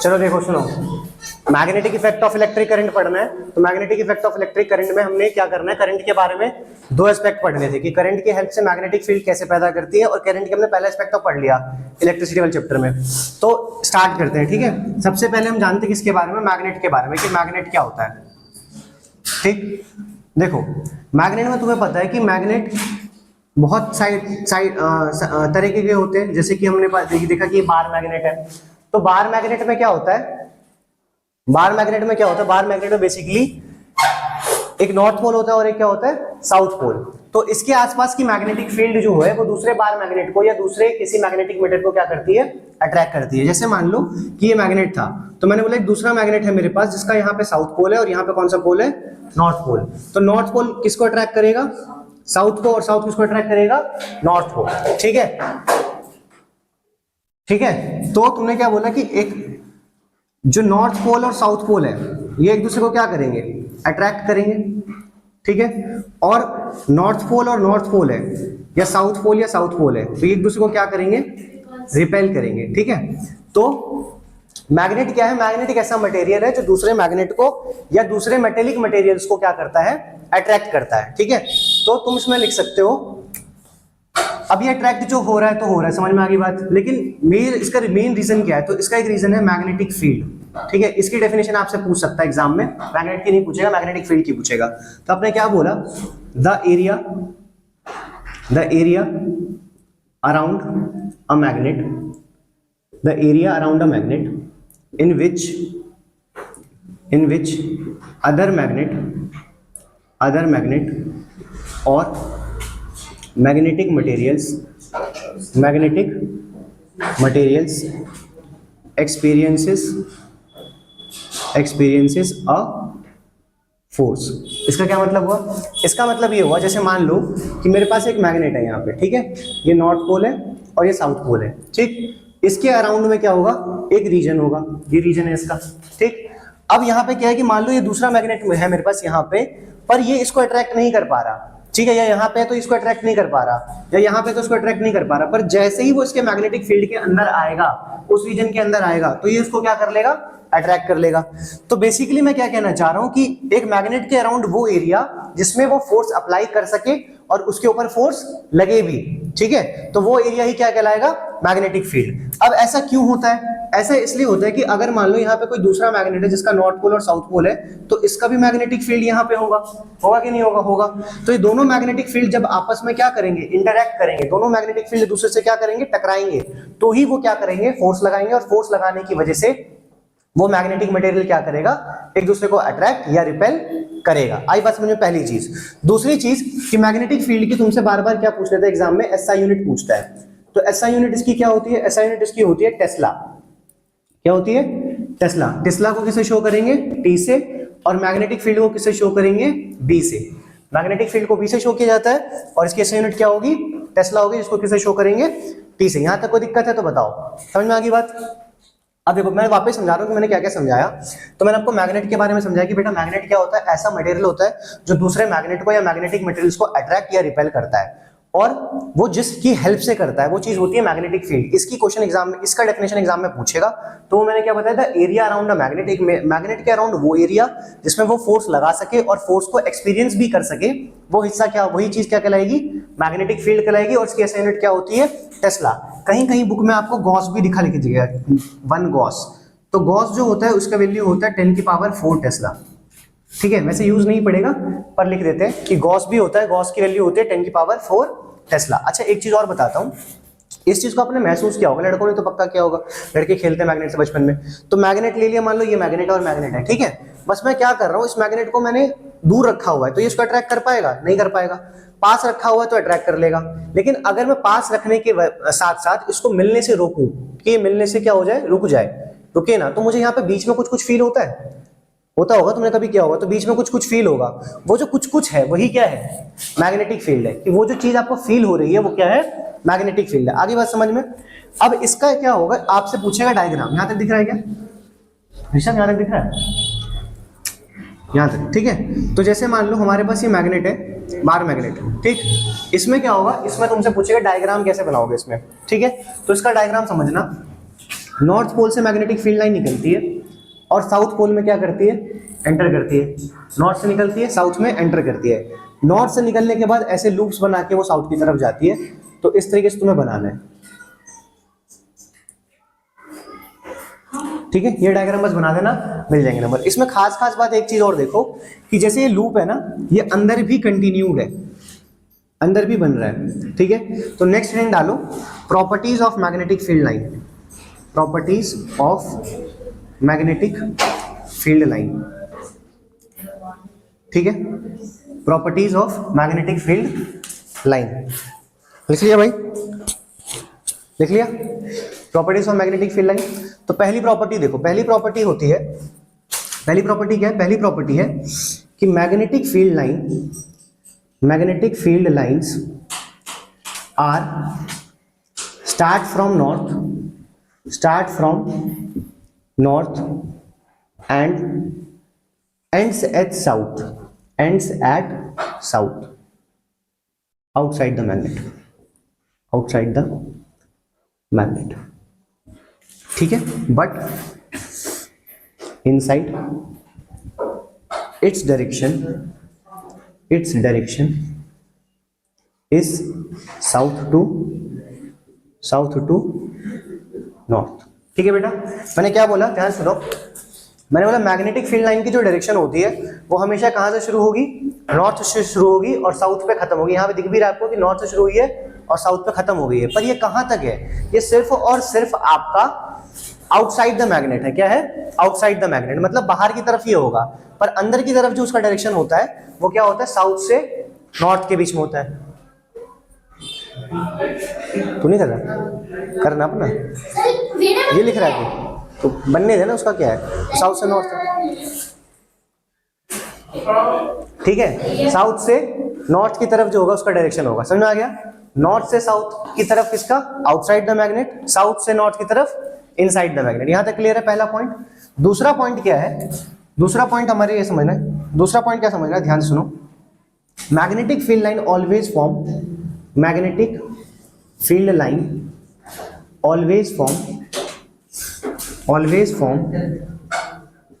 चलो देखो सुनो, magnetic effect of electric current पढ़ना है। तो magnetic effect of electric current में हमने क्या करना है, करंट के बारे में दो एस्पेक्ट पढ़ने थे कि करंट की हेल्प से मैग्नेटिक फील्ड कैसे पैदा करती है, और करंट के हमने पहला एस्पेक्ट तो पढ़ लिया इलेक्ट्रिसिटी वाले चैप्टर में। तो स्टार्ट करते हैं, ठीक है। सबसे पहले हम जानते हैं किसके बारे में, मैग्नेट के बारे में, कि मैग्नेट क्या होता है। ठीक, देखो मैग्नेट में तुम्हें पता है कि मैग्नेट बहुत साइड तरीके के होते हैं। जैसे कि हमने देखा कि बार मैग्नेट है। तो बार मैग्नेट में क्या होता है, बार मैग्नेट में क्या होता है, बार मैग्नेट में बेसिकली एक नॉर्थ पोल होता है और एक क्या होता है, साउथ पोल। तो इसके आसपास की मैग्नेटिक फील्ड जो है वो दूसरे बार मैग्नेट को या दूसरे किसी मैग्नेटिक मेटल को क्या करती है, अट्रैक्ट करती है। जैसे मान लो कि ये मैग्नेट था, तो मैंने बोला एक दूसरा मैग्नेट है मेरे पास जिसका यहाँ पे साउथ पोल है और यहाँ पे कौन सा पोल है, नॉर्थ पोल। तो नॉर्थ पोल किसको अट्रैक्ट करेगा, साउथ को, और साउथ किसको अट्रैक्ट करेगा, नॉर्थ को। ठीक है, ठीक है। तो तुमने क्या बोला कि एक जो नॉर्थ पोल और साउथ पोल है ये एक दूसरे को क्या करेंगे, अट्रैक्ट करेंगे। ठीक है, और नॉर्थ पोल और नॉर्थ पोल है या साउथ पोल है तो एक दूसरे को क्या करेंगे, रिपेल करेंगे। ठीक है, तो मैग्नेट क्या है, मैग्नेट एक ऐसा मटेरियल है जो दूसरे मैग्नेट को या दूसरे मेटेलिक मटेरियल्स को क्या करता है, अट्रैक्ट करता है। ठीक है, तो तुम इसमें लिख सकते हो, अब ये अट्रैक्ट जो हो रहा है तो हो रहा है, समझ में आ गई बात। लेकिन इसका मेन रीजन क्या है, तो इसका एक रीजन है मैग्नेटिक फील्ड। ठीक है, इसकी डेफिनेशन आपसे पूछ सकता है एग्जाम में, मैग्नेट की नहीं पूछेगा, मैग्नेटिक फील्ड की पूछेगा। तो आपने क्या बोला, the area around a magnet, the area around a magnet in which other magnet or magnetic materials experiences a force। इसका क्या मतलब हुआ, इसका मतलब ये हुआ जैसे मान लो कि मेरे पास एक मैग्नेट है यहाँ पे। ठीक है, ये नॉर्थ पोल है और ये साउथ पोल है। ठीक, इसके अराउंड में क्या होगा, एक रीजन होगा, ये रीजन है इसका। ठीक, अब यहाँ पे क्या है कि मान लो ये दूसरा मैग्नेट है मेरे पास यहाँ पे, पर ये इसको अट्रैक्ट नहीं कर पा रहा। ठीक है, या यहाँ पे तो इसको अट्रैक्ट नहीं कर पा रहा, या यहाँ पे तो इसको अट्रैक्ट नहीं कर पा रहा, पर जैसे ही वो इसके मैग्नेटिक फील्ड के अंदर आएगा, उस रीजन के अंदर आएगा, तो ये इसको क्या कर लेगा, अट्रैक्ट कर लेगा। तो बेसिकली मैं क्या कहना चाह रहा हूं कि एक मैग्नेट के अराउंड वो एरिया जिसमें वो फोर्स अप्लाई कर सके और उसके ऊपर फोर्स लगे भी। ठीक है, तो वो एरिया ही क्या कहलाएगा, मैग्नेटिक फील्ड। अब ऐसा क्यों होता है, ऐसा इसलिए होता है कि अगर मान लो यहाँ पे कोई दूसरा मैग्नेट है जिसका नॉर्थ पोल और साउथ पोल है, तो इसका भी मैग्नेटिक फील्ड यहाँ पे होगा कि नहीं होगा, होगा। तो ये दोनों मैग्नेटिक फील्ड जब आपस में क्या करेंगे, इंटरैक्ट करेंगे, दोनों मैग्नेटिक फील्ड दूसरे से क्या करेंगे, टकराएंगे, तो ही वो क्या करेंगे, फोर्स लगाएंगे, और फोर्स लगाने की वजह से वो मैग्नेटिक मटेरियल क्या करेगा, एक दूसरे को अट्रैक्ट या रिपेल करेगा। आई बात समझ में, पहली चीज। दूसरी चीज कि मैग्नेटिक फील्ड की तुमसे बार बार क्या पूछ लेते हैं एग्जाम में, एसआई यूनिट पूछता है। तो एसआई यूनिट इसकी क्या होती है, एसआई यूनिट इसकी होती है टेस्ला। क्या होती है, टेस्ला। टेस्ला को किससे शो करेंगे, टी से, और मैग्नेटिक फील्ड को किससे शो करेंगे, बी से। मैग्नेटिक फील्ड को बी से शो किया जाता है और इसकी एसआई यूनिट क्या होगी, टेस्ला होगी, जिसको किससे शो करेंगे, टी से। यहां तक कोई दिक्कत है तो बताओ, समझ में आ गई बात। अब देखो मैं वापस समझा रहा हूँ कि मैंने क्या क्या समझाया। तो मैंने आपको मैग्नेट के बारे में समझाया कि बेटा मैग्नेट क्या होता है, ऐसा मटेरियल होता है जो दूसरे मैग्नेट को या मैग्नेटिक मटेरियल्स को अट्रैक्ट या रिपेल करता है, और वो जिसकी हेल्प से करता है वो चीज होती है मैग्नेटिक फील्ड। इसकी क्वेश्चन एग्जाम में, इसका डेफिनेशन एग्जाम में पूछेगा। तो मैंने क्या बताया था, एरिया अराउंड अ मैग्नेट, एक मैग्नेट के अराउंड वो एरिया जिसमें वो फोर्स लगा सके और फोर्स को एक्सपीरियंस भी कर सके, वो हिस्सा क्या, वही चीज क्या कहलाएगी, मैग्नेटिक फील्ड कहलाएगी। और इसकी एसआई यूनिट क्या होती है, टेस्ला। कहीं कहीं बुक में आपको गॉस भी लिखा गया, 1 गॉस। तो गॉस जो होता है उसका वैल्यू होता है 10⁴ टेस्ला। ठीक है, वैसे यूज नहीं पड़ेगा पर लिख देते हैं कि गॉस भी होता है, गॉस की वैल्यू होती है 10⁴ टेस्ला। अच्छा एक चीज और बताता हूं, इस चीज को आपने महसूस किया होगा, लड़कों ने तो पक्का किया होगा, लड़के खेलते हैं मैग्नेट से बचपन में। तो मैग्नेट ले लिया, मान लो ये मैग्नेट और मैग्नेट है। ठीक है, बस मैं क्या कर रहा हूं, इस मैग्नेट को मैंने दूर रखा हुआ है, तो ये इसको अट्रैक्ट कर पाएगा, नहीं कर पाएगा। पास रखा हुआ है तो अट्रैक्ट कर लेगा। लेकिन अगर मैं पास रखने के साथ साथ इसको मिलने से रोकूं कि ये मिलने से क्या हो जाए, रुक जाए, रुके ना, तो मुझे यहाँ पे बीच में कुछ फील होता है, होता होगा, तुमने कभी किया होगा, तो बीच में कुछ फील होगा। वो जो कुछ है वही क्या है, मैग्नेटिक फील्ड है। कि वो जो चीज आपको फील हो रही है वो क्या है, मैग्नेटिक फील्ड है। आगे बात समझ में। अब इसका क्या होगा, आपसे पूछेगा डायग्राम, यहां तक दिख रहा है क्या ऋषभ, यहां तक दिख रहा है, यहां तक, ठीक है। तो जैसे मान लो हमारे पास ये मैग्नेट है, बार मैग्नेट, ठीक। इसमें क्या होगा, इसमें तुमसे पूछेगा डायग्राम कैसे बनाओगे इसमें, ठीक है। तो इसका डायग्राम समझना, नॉर्थ पोल से मैग्नेटिक फील्ड लाइन निकलती है और साउथ पोल में क्या करती है, एंटर करती है। नॉर्थ से निकलती है, साउथ में एंटर करती है। नॉर्थ से निकलने के बाद ऐसे लूप्स बना के वो साउथ की तरफ जाती है। तो इस तरीके से तुम्हें बनाना है, ठीक है। ये डायग्राम बस बना देना, मिल जाएंगे नंबर। इसमें खास बात एक चीज और देखो कि जैसे ये लूप है ना, ये अंदर भी कंटिन्यूड है, अंदर भी बन रहा है, ठीक है। तो नेक्स्ट हेडिंग डालो, properties of magnetic field line. Properties of magnetic field line, ठीक है। Properties of magnetic field line लिख लिया भाई, लिख लिया। Properties of magnetic field line. तो पहली प्रॉपर्टी देखो, पहली प्रॉपर्टी होती है, पहली प्रॉपर्टी क्या है, पहली प्रॉपर्टी है कि magnetic field line, magnetic field lines are start from north end ends at south, ends at south, outside the magnet, outside the magnet, ठीक है। But inside its direction is south to north, ठीक है बेटा। मैंने क्या बोला, ध्यान सुनो। मैंने बोला मैग्नेटिक फील्ड लाइन की जो डायरेक्शन होती है वो हमेशा कहां से शुरू होगी, नॉर्थ से शुरू होगी और साउथ पे खत्म होगी। यहाँ पे दिख भी रहा है आपको कि नॉर्थ से शुरू हुई है और साउथ पे खत्म हो गई है। पर ये कहां तक है, ये सिर्फ और सिर्फ आपका आउटसाइड द मैग्नेट है। क्या है, आउटसाइड द मैग्नेट, मतलब बाहर की तरफ ये होगा। पर अंदर की तरफ जो उसका डायरेक्शन होता है वो क्या होता है, साउथ से नॉर्थ के बीच में होता है। तू नहीं कर रहा, करना अपना, ये लिख रहा है तो बनने देना, उसका क्या है, साउथ से नॉर्थ, ठीक है। साउथ से नॉर्थ की तरफ जो होगा उसका डायरेक्शन होगा, समझ में आ गया। नॉर्थ से साउथ की तरफ किसका, आउटसाइड द मैग्नेट, साउथ से नॉर्थ की तरफ इनसाइड द मैग्नेट। यहां तक क्लियर है पहला पॉइंट। दूसरा पॉइंट क्या है, दूसरा पॉइंट हमारे ये समझना है, दूसरा पॉइंट क्या समझना है, ध्यान सुनो। Magnetic field line always form, magnetic field line always form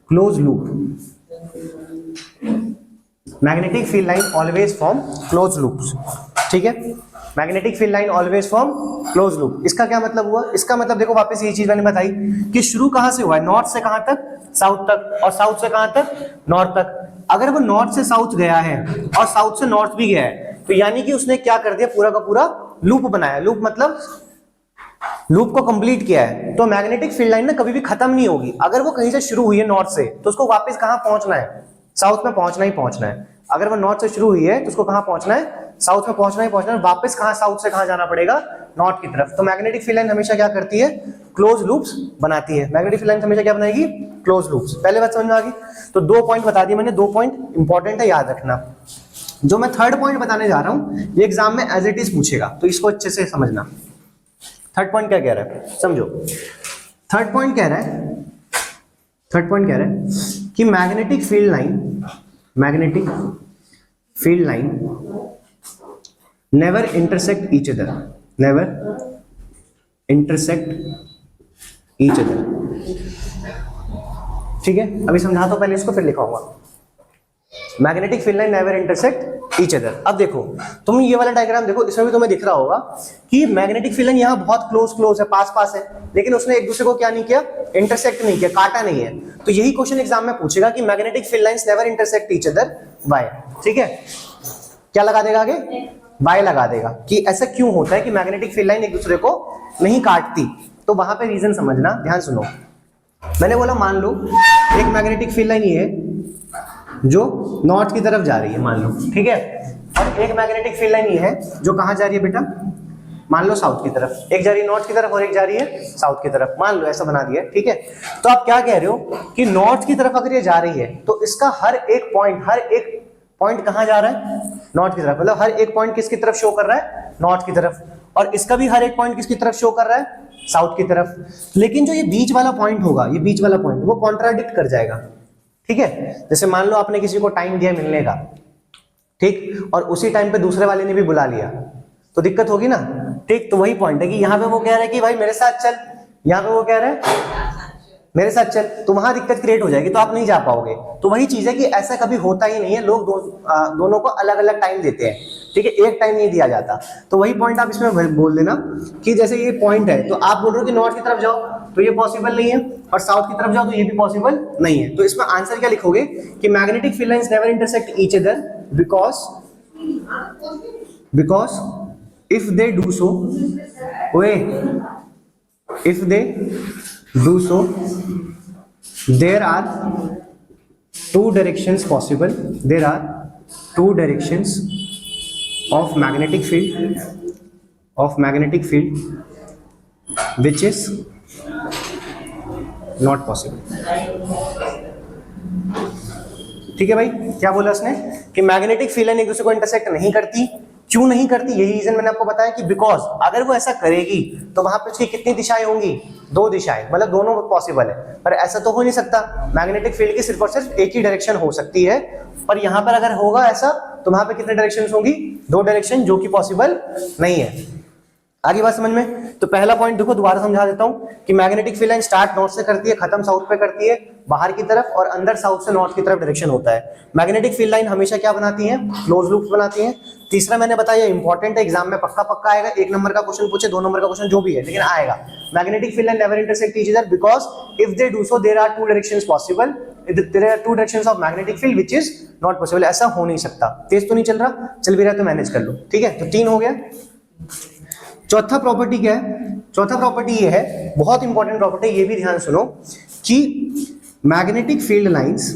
closed loop, magnetic field line always form closed loops, ठीक है। Magnetic field line always form close loop. इसका क्या मतलब हुआ, इसका मतलब देखो वापस ये चीज मैंने बताई कि शुरू कहां से हुआ है, नॉर्थ से कहां तक, साउथ तक, और साउथ से कहां तक, नॉर्थ तक। अगर वो नॉर्थ से साउथ गया है और साउथ से नॉर्थ भी गया है तो यानी कि उसने क्या कर दिया, पूरा का पूरा लूप बनाया। लूप मतलब लूप को कंप्लीट किया है। तो मैग्नेटिक फील्ड लाइन ना कभी भी खत्म नहीं होगी। अगर वो कहीं से शुरू हुई है नॉर्थ से तो उसको वापस कहां पहुंचना है, साउथ में पहुंचना ही पहुंचना है। अगर वो नॉर्थ से शुरू हुई है तो उसको कहां पहुंचना है, साउथ में पहुंचना ही पहुंचना है। वापस कहां, साउथ से कहां जाना पड़ेगा, नॉर्थ की तरफ। तो मैग्नेटिक फील्ड लाइन हमेशा क्या करती है, क्लोज लूप्स बनाती है। मैग्नेटिक फील्ड लाइन हमेशा क्या बनाएगी, क्लोज लूप्स। पहले बात समझ में आ गई। तो 2 पॉइंट बता दिए मैंने, 2 पॉइंट इंपॉर्टेंट है, याद रखना। जो मैं थर्ड पॉइंट बताने जा रहा हूं ये एग्जाम में एज इट इज पूछेगा, तो इसको अच्छे से समझना। थर्ड पॉइंट क्या कह रहा है, समझो। थर्ड पॉइंट कह रहा है, थर्ड पॉइंट कह रहा है कि magnetic field line, magnetic field line never intersect each other, never intersect each other, ठीक है। अभी समझा तो पहले इसको, फिर लिखाऊंगा। Magnetic field line never intersect each other. अब देखो तुम ये वाला डायग्राम देखो, इसमें भी तुम्हें दिख रहा होगा कि मैग्नेटिक फील्ड लाइन यहाँ बहुत क्लोज है, पास है, लेकिन उसने एक दूसरे को क्या नहीं किया, इंटरसेक्ट नहीं किया, काटा नहीं है। तो यही क्वेश्चन एग्जाम में पूछेगा कि magnetic field lines never intersect each other, why, ठीक है। क्या लगा देगा आगे, व्हाई लगा देगा कि ऐसा क्यों होता है कि मैग्नेटिक फील्ड लाइन एक दूसरे को नहीं काटती। तो वहां पे रीजन समझना, ध्यान सुनो। मैंने बोला मान लो एक मैग्नेटिक फील्ड लाइन ये है जो नॉर्थ की तरफ जा रही है, मान लो, ठीक है। और एक मैग्नेटिक फील्ड लाइन ये है जो कहां जा रही है बेटा, मान लो साउथ की तरफ। एक जा रही है नॉर्थ की तरफ और एक जा रही है साउथ की तरफ, मान लो ऐसा बना दिया, ठीक है। तो आप क्या कह रहे हो कि नॉर्थ की तरफ अगर ये जा रही है तो इसका हर एक पॉइंट कहां जा रहा है, नॉर्थ की तरफ। मतलब हर एक पॉइंट किसकी तरफ शो कर रहा है, नॉर्थ की तरफ। और इसका भी हर एक पॉइंट किसकी तरफ शो कर रहा है, साउथ की तरफ। लेकिन जो ये बीच वाला पॉइंट होगा, ये बीच वाला पॉइंट वो कॉन्ट्राडिक्ट कर जाएगा, ठीक है। जैसे मान लो आपने किसी को टाइम दिया मिलने का, ठीक, और उसी टाइम पे दूसरे वाले ने भी बुला लिया तो दिक्कत होगी ना, ठीक। तो वही पॉइंट है कि यहाँ पे वो कह रहा है कि भाई मेरे साथ चल, यहाँ पे वो कह रहा है मेरे साथ चल, तो वहां दिक्कत क्रिएट हो जाएगी, तो आप नहीं जा पाओगे। तो वही चीज है कि ऐसा कभी होता ही नहीं है, लोग दोनों को अलग अलग टाइम देते हैं, ठीक है, एक टाइम नहीं दिया जाता। तो वही पॉइंट आप इसमें बोल देना कि जैसे ये पॉइंट है, तो आप बोल रहे हो कि नॉर्थ की तरफ जाओ, तो ये पॉसिबल नहीं है, और साउथ की तरफ जाओ तो ये भी पॉसिबल नहीं है। तो इसमें आंसर क्या लिखोगे कि magnetic field lines never intersect each other because if they do so, if they do so, there are two directions possible. There are two directions of magnetic field which is not possible. ठीक है भाई, क्या बोला उसने कि magnetic field line एक दूसरे को इंटरसेक्ट नहीं करती। क्यों नहीं करती? यही रीजन मैंने आपको बताया कि बिकॉज अगर वो ऐसा करेगी तो वहां पे उसकी कितनी दिशाएं होंगी? दो दिशाएं, मतलब दोनों पॉसिबल है, पर ऐसा तो हो नहीं सकता। मैग्नेटिक फील्ड की सिर्फ और सिर्फ एक ही डायरेक्शन हो सकती है, पर यहां पर अगर होगा ऐसा तो वहां पे कितने डायरेक्शंस होंगी? दो डायरेक्शन, जो कि पॉसिबल नहीं है। आगे बात समझ में? तो पहला पॉइंट देखो, दोबारा समझा देता हूं कि magnetic field line start north से करती है, खत्म साउथ पे करती है, बाहर की तरफ, और अंदर साउथ से नॉर्थ की तरफ डायरेक्शन होता है। मैग्नेटिक फील्ड लाइन हमेशा क्या बनाती है? क्लोज लूप्स बनाती है। तीसरा मैंने बताया इंपॉर्टेंट है, एग्जाम में पक्का आएगा, 1 नंबर का क्वेश्चन पूछे, 2 नंबर का क्वेश्चन जो भी है, लेकिन आएगा। Magnetic field line never intersect each other because if they do so there are two directions possible, there are two directions of magnetic field which is not possible. ऐसा हो नहीं सकता। तेज तो नहीं चल रहा? चल भी रहा तो मैनेज कर लो, ठीक है। तो 3 हो गया। चौथा प्रॉपर्टी क्या है? चौथा प्रॉपर्टी ये है, बहुत इंपॉर्टेंट प्रॉपर्टी, ये भी ध्यान सुनो कि magnetic field lines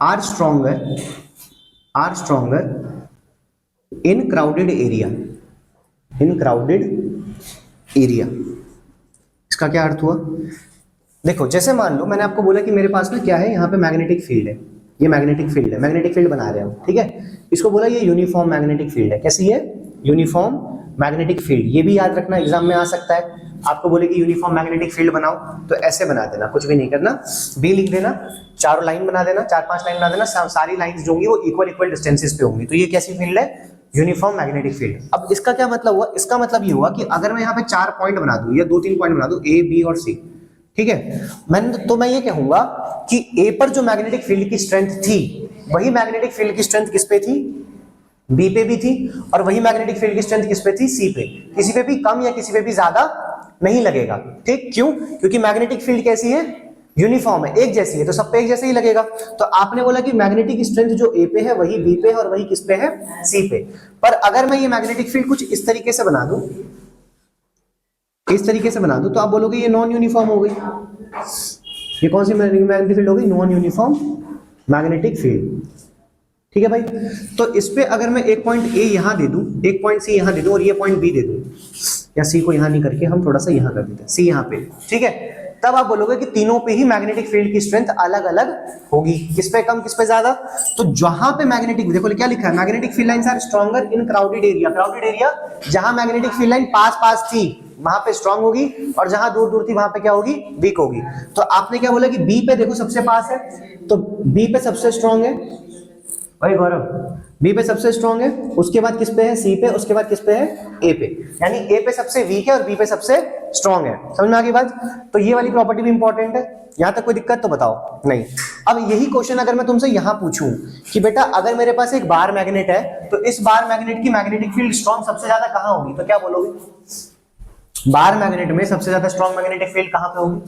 are stronger in crowded area. इसका क्या अर्थ हुआ? देखो, जैसे मान लो मैंने आपको बोला कि मेरे पास में क्या है, यहाँ पे मैग्नेटिक फील्ड है, ये मैग्नेटिक फील्ड है, मैग्नेटिक फील्ड बना रहे हो, ठीक है। इसको बोला ये यूनिफॉर्म मैग्नेटिक फील्ड है। कैसी है? Uniform magnetic field. ये भी याद रखना, एग्जाम में आ सकता है। आपको बोले कि यूनिफॉर्म मैग्नेटिक फील्ड बनाओ, तो ऐसे बना देना, कुछ भी नहीं करना, बी लिख देना, चारों लाइन बना देना, 4-5 लाइन बना देना, सारी लाइंस जो होंगी वो इक्वल डिस्टेंसेस पे होंगी। तो ये कैसी फील्ड है? Uniform magnetic field. अब इसका क्या मतलब हुआ? इसका मतलब ये हुआ कि अगर मैं यहाँ पे 4 पॉइंट बना दूं या 2-3 पॉइंट बना दूं, ए, बी और सी, ठीक है, मैं ये कहूंगा कि ए पर जो मैग्नेटिक फील्ड की स्ट्रेंथ थी, वही मैग्नेटिक फील्ड की स्ट्रेंथ किस पे थी? बी पे भी थी, और वही मैग्नेटिक फील्ड की स्ट्रेंथ किस पे थी? सी पे। किसी पे भी कम या किसी पे भी ज्यादा नहीं लगेगा, ठीक। क्यों? क्योंकि मैग्नेटिक फील्ड कैसी है? यूनिफॉर्म है, एक जैसी है, तो सब पे एक जैसे ही लगेगा। तो आपने बोला कि मैग्नेटिक स्ट्रेंथ जो ए पे है वही बी पे है और वही किस पे है? सी पे। पर अगर मैं ये मैग्नेटिक फील्ड कुछ इस तरीके से बना दूं, तो आप बोलोगे ये नॉन यूनिफॉर्म हो गई। ये कौन सी मैग्नेटिक फील्ड हो गई? नॉन यूनिफॉर्म मैग्नेटिक फील्ड, ठीक है भाई। तो इस पे अगर मैं एक पॉइंट ए यहां दे दूं, एक पॉइंट सी यहां दे दूं, और ये पॉइंट बी दे दूं, या सी को यहां नहीं करके हम थोड़ा सा यहां कर देते हैं, सी यहां पे, ठीक है, तब आप बोलोगे कि तीनों पे ही मैग्नेटिक फील्ड की स्ट्रेंथ अलग अलग होगी। किस पे कम, किस पे ज्यादा? तो जहां पे मैग्नेटिक, देखो क्या लिखा है, magnetic field lines are stronger in crowded area. Crowded area, जहां मैग्नेटिक फील्ड लाइन पास थी वहां पे स्ट्रांग होगी, और जहां दूर दूर थी वहां पे क्या होगी? वीक होगी। तो आपने क्या बोला कि बी पे देखो सबसे पास है, तो बी पे सबसे स्ट्रांग है भाई गौरव, बी पे सबसे स्ट्रांग है, उसके बाद किस पे है? सी पे, उसके बाद किस पे है? ए पे। यानी ए पे सबसे वीक है और बी पे सबसे स्ट्रांग है। समझ में आ गई बात? तो ये वाली प्रॉपर्टी भी इंपॉर्टेंट है। यहां तक कोई दिक्कत तो बताओ नहीं। अब यही क्वेश्चन अगर मैं तुमसे यहां पूछूं कि बेटा अगर मेरे पास एक बार मैग्नेट है, तो इस बार मैग्नेट की मैग्नेटिक फील्ड स्ट्रांग सबसे ज्यादा कहां होगी? तो क्या बोलोगे? बार मैग्नेट में सबसे ज्यादा स्ट्रांग मैग्नेटिक फील्ड कहां पे होगी?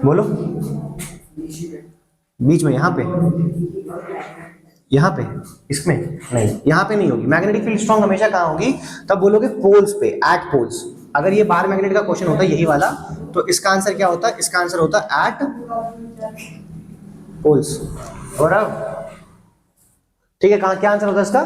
बोलो। बीच में, यहां पे, इसमें नहीं, यहां पे नहीं होगी। मैग्नेटिक फील्ड स्ट्रांग हमेशा कहां होगी? तब बोलोगे पोल्स पे, एट पोल्स। अगर ये बार मैग्नेट का क्वेश्चन होता यही वाला, तो इसका आंसर क्या होता? इसका आंसर होता एट पोल्स। और ठीक है, कहां क्या आंसर होता है इसका?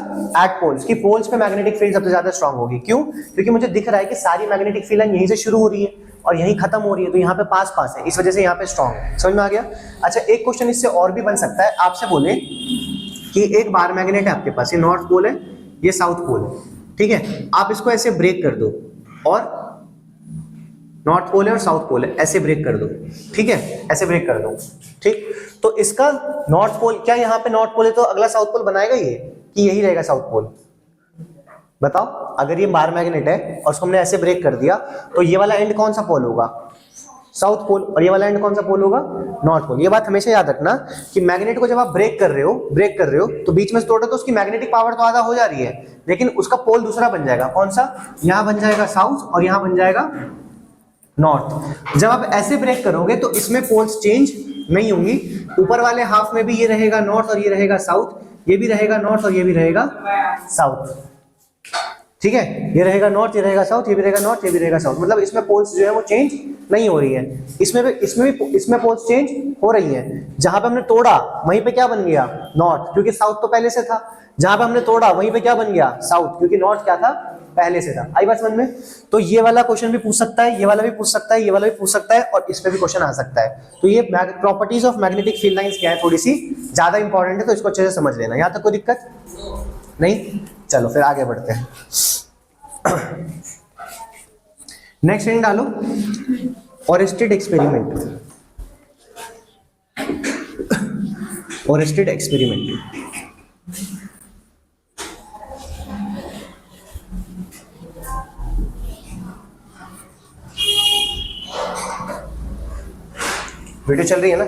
At poles. की पोल्स पे मैग्नेटिक फील्ड सबसे ज्यादा स्ट्रांग होगी। क्यों? क्योंकि मुझे दिख रहा है कि सारी मैग्नेटिक फील्ड लाइन यहीं से शुरू हो रही है और यहीं खत्म हो रही है, तो यहाँ पे पास है, इस वजह से यहाँ पे स्ट्रांग है। समझ में आ गया? अच्छा, एक क्वेश्चन इससे और भी बन सकता है। आपसे बोले कि एक बार मैग्नेट है आपके पास, ये नॉर्थ पोल है, ये साउथ पोल है, ठीक है, आप इसको ऐसे ब्रेक कर दो, और नॉर्थ पोल है और साउथ पोल है, ऐसे ब्रेक कर दो, ठीक है, ऐसे ब्रेक कर दो, ठीक। तो इसका नॉर्थ पोल, क्या यहाँ पे नॉर्थ पोल है तो अगला साउथ पोल बनाएगा ये? कि यही रहेगा साउथ पोल? बताओ, अगर ये बार मैग्नेट है और उसको हमने ऐसे ब्रेक कर दिया तो ये वाला एंड कौन सा पोल होगा? South pole. और ये वाला एंड कौन सा पोल होगा? North pole. ये बात हमेशा याद रखना कि मैग्नेट को जब आप ब्रेक कर रहे हो तो बीच में से तोड़ो तो उसकी मैग्नेटिक पावर तो आधा हो जा रही है, लेकिन उसका पोल दूसरा बन जाएगा। कौन सा? यहां बन जाएगा साउथ और यहां बन जाएगा नॉर्थ। जब आप ऐसे ब्रेक करोगे तो इसमें पोल्स चेंज नहीं होंगी। ऊपर वाले हाफ में भी ये रहेगा नॉर्थ और ये रहेगा साउथ, ये भी रहेगा नॉर्थ और ये भी रहेगा साउथ। ठीक है, ये रहेगा नॉर्थ, ये रहेगा साउथ, ये भी रहेगा नॉर्थ, ये भी रहेगा साउथ। मतलब इसमें पोल्स जो है वो चेंज नहीं हो रही है। इसमें पोल्स चेंज हो रही है। जहां पे हमने तोड़ा वहीं पे क्या बन गया? नॉर्थ, क्योंकि साउथ तो पहले से था। जहां पे हमने तोड़ा वहीं पे क्या बन गया? साउथ, क्योंकि नॉर्थ क्या था? पहले से था। आई बात समझ में? तो ये वाला क्वेश्चन भी पूछ सकता है, ये वाला भी पूछ सकता है, ये वाला भी पूछ सकता है, और इस पे भी क्वेश्चन आ सकता है। तो ये properties of magnetic field lines क्या है, थोड़ी सी ज्यादा इंपॉर्टेंट है, तो इसको अच्छे से समझ लेना। यहां तक कोई दिक्कत नहीं? चलो फिर आगे बढ़ते हैं। नेक्स्ट हेडिंग डालो, Oersted experiment. Oersted experiment. Video चल रही है ना?